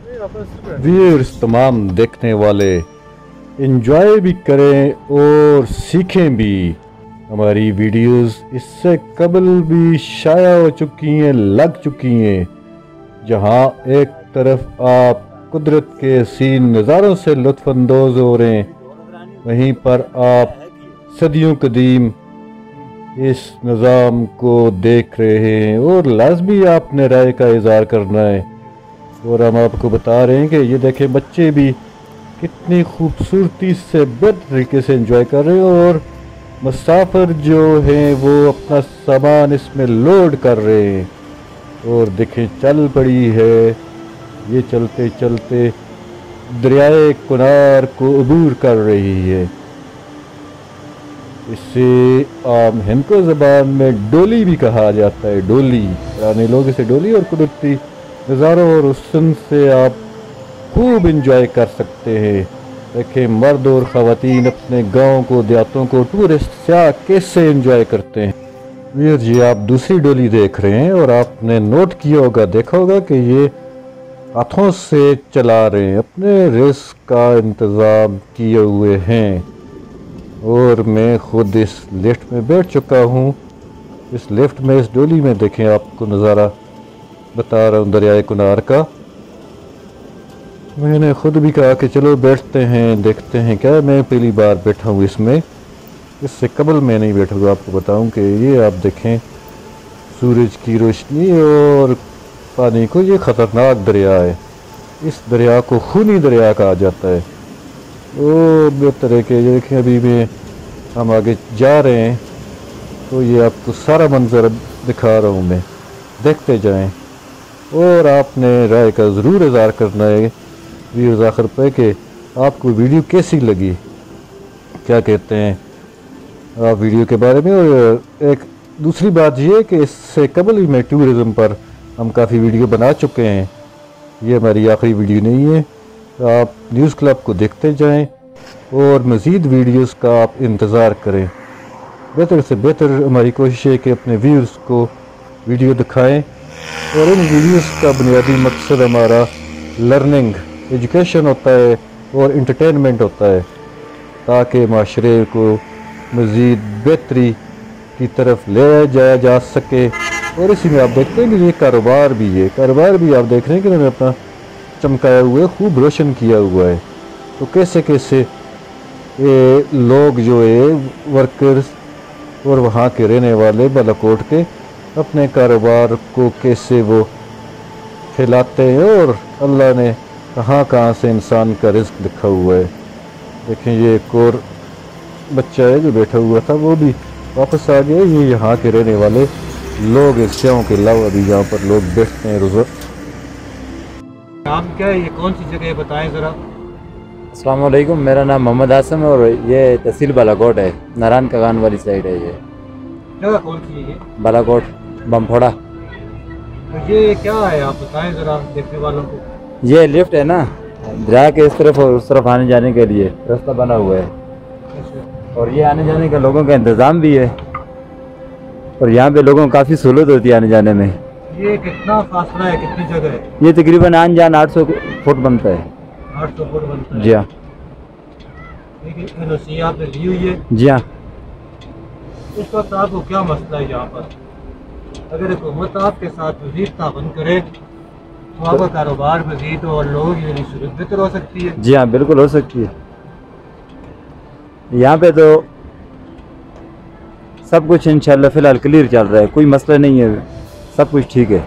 Viewers तमाम देखने वाले एंजॉय भी करें और सीखें भी। हमारी वीडियोस इससे कबल भी शाया हो चुकी हैं, लग चुकी हैं। जहां एक तरफ आप कुदरत के हसीन नज़ारों से लुत्फ़अंदोज़ हो रहे हैं, वहीं पर आप सदियों कदीम इस निज़ाम को देख रहे हैं और लाज़मी आपने राय का इज़हार करना है। और हम आपको बता रहे हैं कि ये देखें, बच्चे भी कितनी खूबसूरती से बेहतर तरीके से एंजॉय कर रहे हैं और मुसाफिर जो हैं वो अपना सामान इसमें लोड कर रहे हैं। और देखें, चल पड़ी है ये, चलते चलते दरियाए कुनार को अबूर कर रही है। इसे आम हिंदको ज़बान में डोली भी कहा जाता है। डोली, पुराने लोग इसे डोली और कुदरती नज़ारों और हुस्न से आप खूब इंजॉय कर सकते हैं। देखें, मर्द और ख़वातीन अपने गाँव को, देहातों को, टूरिस्ट सयाह कैसे इंजॉय करते हैं। वीर जी, आप दूसरी डोली देख रहे हैं और आपने नोट किया होगा, देखा होगा कि ये हाथों से चला रहे हैं, अपने रिस्क का इंतज़ाम किए हुए हैं। और मैं खुद इस लिफ्ट में बैठ चुका हूँ। इस लिफ्ट में, इस डोली में देखें, आपको नज़ारा बता रहा हूँ दरियाए कुनार का। मैंने खुद भी कहा कि चलो बैठते हैं, देखते हैं क्या। मैं पहली बार बैठा हूँ इसमें, इससे कबल मैं नहीं बैठा हुआ। आपको बताऊं कि ये आप देखें, सूरज की रोशनी और पानी को, ये ख़तरनाक दरिया है। इस दरिया को खूनी दरिया कहा जाता है। वो बेहतर है कि ये देखें, अभी में हम आगे जा रहे हैं तो ये आपको सारा मंजर दिखा रहा हूँ मैं, देखते जाएं। और आपने राय का ज़रूर इज़हार करना है वीर ज़ाखिर पे कि आपको वीडियो कैसी लगी, क्या कहते हैं आप वीडियो के बारे में। और एक दूसरी बात ये है कि इससे कबल ही मैं टूरिज़म पर हम काफ़ी वीडियो बना चुके हैं। ये हमारी आखिरी वीडियो नहीं है। आप न्यूज़ क्लब को देखते जाएं और मज़ीद वीडियोस का आप इंतज़ार करें। बेहतर से बेहतर हमारी कोशिश है कि अपने व्यूअर्स को वीडियो दिखाएं। और इन वीडियोस का बुनियादी मकसद हमारा लर्निंग, एजुकेशन होता है और इंटरटेनमेंट होता है, ताकि माशरे को मज़ीद बेहतरी की तरफ ले जाया जा सके। और इसी में आप देखते हैं कि ये कारोबार भी है। कारोबार भी आप देख रहे हैं कि उन्होंने अपना चमकाया हुआ है, खूब रोशन किया हुआ है। तो कैसे कैसे ये लोग जो है वर्कर्स और वहाँ के रहने वाले बालाकोट के अपने कारोबार को कैसे वो फैलाते हैं और अल्लाह ने कहाँ कहाँ से इंसान का रिस्क लिखा हुआ है। देखें, ये एक और बच्चा है जो बैठा हुआ था, वो भी वापस आ गया। ये यहाँ के रहने वाले लोग, एशियाओं के अलावा भी यहाँ पर लोग बैठते हैं रोज़ा। नाम क्या है, ये कौन सी जगह है, बताएं ज़रा। अस्सलाम वालेकुम, मेरा नाम मोहम्मद आसम है और ये तहसील बालाकोट है, नारायण कगान वाली साइड है। ये जगह कौन सी है? बालाकोट बमफोड़ा। तो ये क्या है, आप बताएं ज़रा देखने वालों को। ये लिफ्ट है ना, दरिया के इस तरफ और उस तरफ आने जाने के लिए रास्ता बना हुआ है। और ये आने जाने के लोगों का इंतज़ाम भी है और यहाँ पे लोगों को काफ़ी सहूलत होती है आने जाने में। ये कितना फासला है, कितनी जगह है? ये तकरीबन आन जान 800 फुट बनता है। 800 फुट बनता है? जी हाँ। NOC आपने ली हुई है? जी हाँ। इस वक्त आपको क्या मसला है यहाँ पर? अगर हुकूमत आपके साथ मज़ीद ताउन करे तो आपका कारोबार मज़ीद और लोगों की सूरत बेहतर हो सकती है। जी हाँ, बिल्कुल हो सकती है। यहाँ पे तो सब कुछ इंशाल्लाह फ़िलहाल क्लियर चल रहा है, कोई मसला नहीं है, सब कुछ ठीक है।